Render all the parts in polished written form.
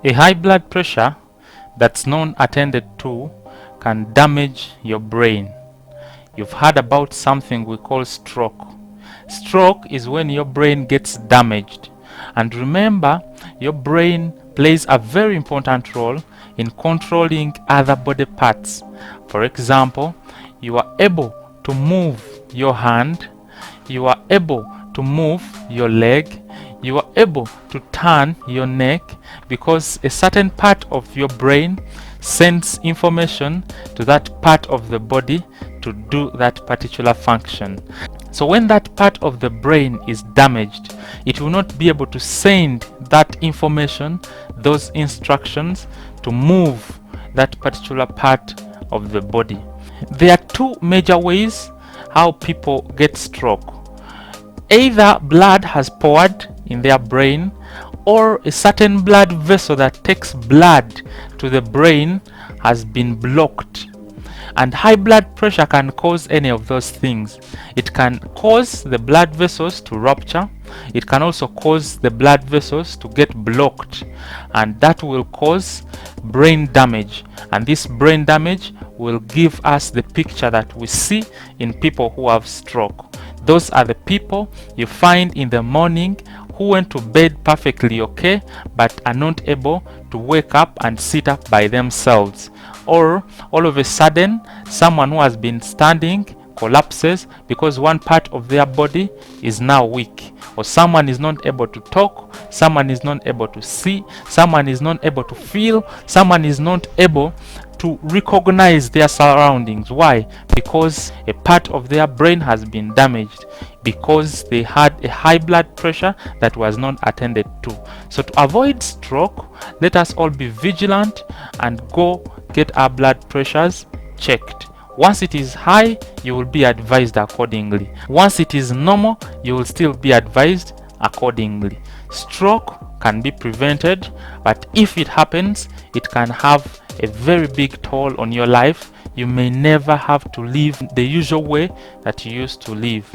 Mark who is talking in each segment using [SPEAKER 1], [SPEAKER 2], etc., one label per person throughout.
[SPEAKER 1] A high blood pressure that's not attended to can damage your brain. You've heard about something we call stroke. Stroke is when your brain gets damaged. And remember, your brain plays a very important role in controlling other body parts. For example, you are able to move your hand, you are able to move your leg, you are able to turn your neck because a certain part of your brain sends information to that part of the body to do that particular function. So when that part of the brain is damaged, it will not be able to send that information, those instructions, to move that particular part of the body. There are two major ways how people get stroke. Either blood has poured in their brain, or a certain blood vessel that takes blood to the brain has been blocked. And high blood pressure can cause any of those things. It can cause the blood vessels to rupture. It can also cause the blood vessels to get blocked, and that will cause brain damage. And this brain damage will give us the picture that we see in people who have stroke. Those are the people you find in the morning who went to bed perfectly okay, but are not able to wake up and sit up by themselves. Or all of a sudden, someone who has been standing collapses because one part of their body is now weak. Or someone is not able to talk, someone is not able to see, someone is not able to feel, someone is not able to recognize their surroundings. Why? Because a part of their brain has been damaged, because they had a high blood pressure that was not attended to. So to avoid stroke, let us all be vigilant and go get our blood pressures checked. Once it is high, you will be advised accordingly. Once it is normal, you will still be advised accordingly. Stroke can be prevented, but if it happens, it can have a very big toll on your life. You may never have to live the usual way that you used to live.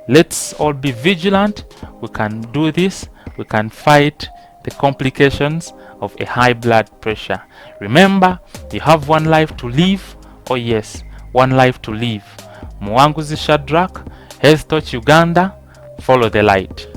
[SPEAKER 1] Let's all be vigilant. We can do this. We can fight the complications of a high blood pressure. Remember, you have one life to live. Oh yes, one life to live. Mwanguzi Shadrack, Health Touch Uganda. Follow the light.